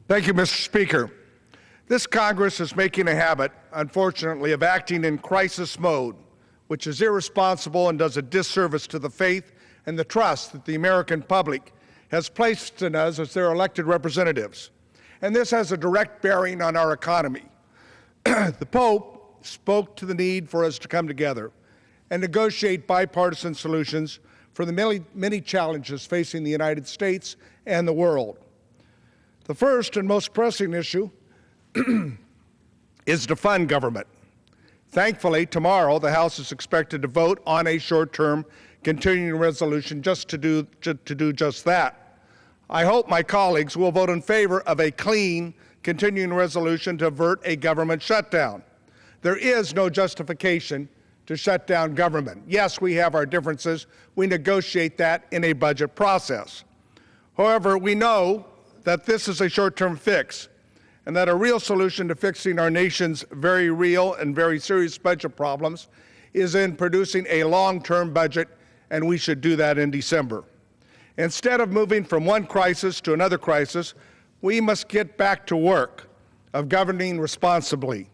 Thank you, Mr. Speaker. This Congress is making a habit, unfortunately, of acting in crisis mode, which is irresponsible and does a disservice to the faith and the trust that the American public has placed in us as their elected representatives. And this has a direct bearing on our economy. The Pope spoke to the need for us to come together and negotiate bipartisan solutions for the many challenges facing the United States and the world. The first and most pressing issue is to fund government. Thankfully, tomorrow the House is expected to vote on a short-term continuing resolution just to do just that. I hope my colleagues will vote in favor of a clean continuing resolution to avert a government shutdown. There is no justification to shut down government. Yes, we have our differences. We negotiate that in a budget process. However, we know that this is a short-term fix, and that a real solution to fixing our nation's very real and very serious budget problems is in producing a long-term budget, and we should do that in December. Instead of moving from one crisis to another crisis, we must get back to work of governing responsibly.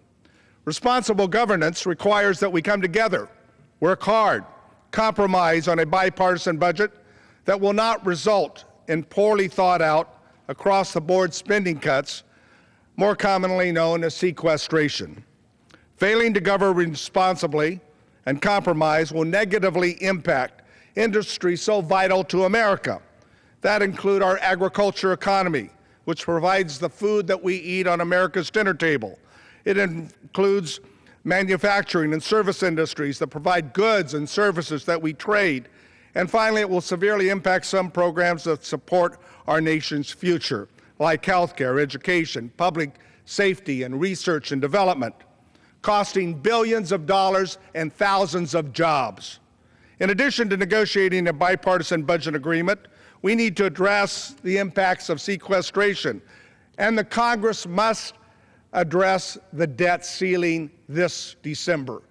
Responsible governance requires that we come together, work hard, compromise on a bipartisan budget that will not result in poorly thought out, across-the-board spending cuts, more commonly known as sequestration. Failing to govern responsibly and compromise will negatively impact industries so vital to America. That include our agriculture economy, which provides the food that we eat on America's dinner table. It includes manufacturing and service industries that provide goods and services that we trade. And finally, it will severely impact some programs that support our nation's future, like healthcare, education, public safety, and research and development, costing billions of dollars and thousands of jobs. In addition to negotiating a bipartisan budget agreement, we need to address the impacts of sequestration, and the Congress must address the debt ceiling this December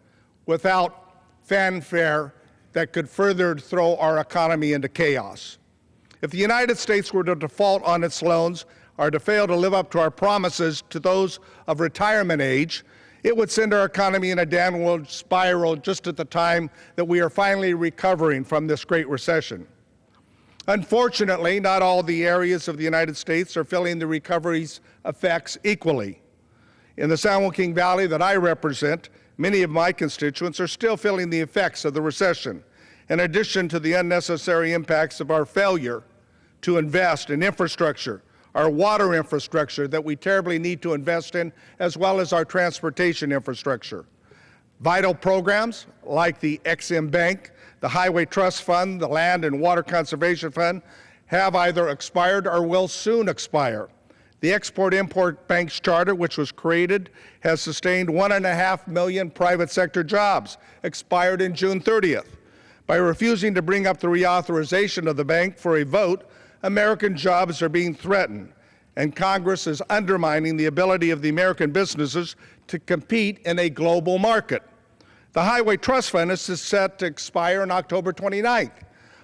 without fanfare that could further throw our economy into chaos. If the United States were to default on its loans or to fail to live up to our promises to those of retirement age, it would send our economy in a downward spiral just at the time that we are finally recovering from this great recession. Unfortunately, not all the areas of the United States are feeling the recovery's effects equally. In the San Joaquin Valley that I represent, many of my constituents are still feeling the effects of the recession, in addition to the unnecessary impacts of our failure to invest in infrastructure, our water infrastructure that we terribly need to invest in, as well as our transportation infrastructure. Vital programs like the Ex-Im Bank, the Highway Trust Fund, the Land and Water Conservation Fund have either expired or will soon expire. The Export-Import Bank's charter, which was created, has sustained 1.5 million private sector jobs, expired in June 30th. By refusing to bring up the reauthorization of the bank for a vote, American jobs are being threatened, and Congress is undermining the ability of the American businesses to compete in a global market. The Highway Trust Fund is set to expire on October 29th.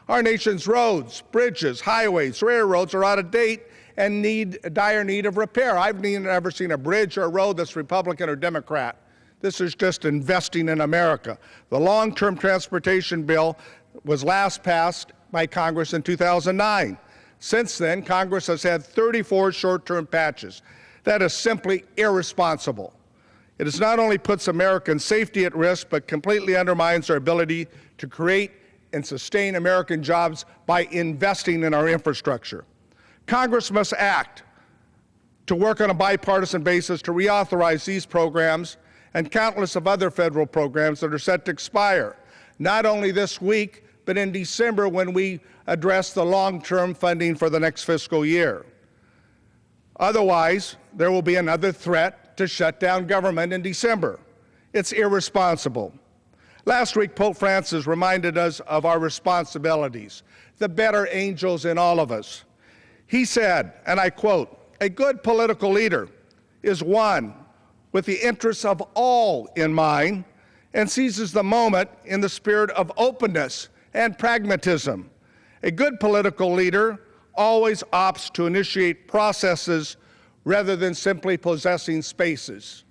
Our nation's roads, bridges, highways, railroads are out of date and need dire need of repair. I've never seen a bridge or a road that's Republican or Democrat. This is just investing in America. The long-term transportation bill was last passed by Congress in 2009. Since then, Congress has had 34 short-term patches. That is simply irresponsible. It has not only puts American safety at risk, but completely undermines our ability to create and sustain American jobs by investing in our infrastructure. Congress must act to work on a bipartisan basis to reauthorize these programs and countless of other federal programs that are set to expire, not only this week, but in December when we address the long-term funding for the next fiscal year. Otherwise, there will be another threat to shut down government in December. It's irresponsible. Last week, Pope Francis reminded us of our responsibilities, the better angels in all of us. He said, and I quote, "A good political leader is one with the interests of all in mind and seizes the moment in the spirit of openness and pragmatism. A good political leader always opts to initiate processes rather than simply possessing spaces.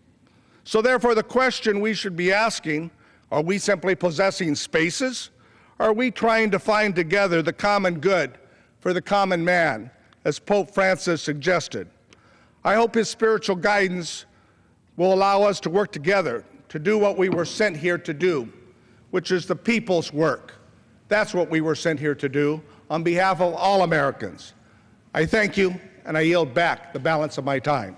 So therefore, the question we should be asking, are we simply possessing spaces? Or are we trying to find together the common good for the common man, as Pope Francis suggested? I hope his spiritual guidance will allow us to work together to do what we were sent here to do, which is the people's work. That's what we were sent here to do on behalf of all Americans. I thank you, and I yield back the balance of my time.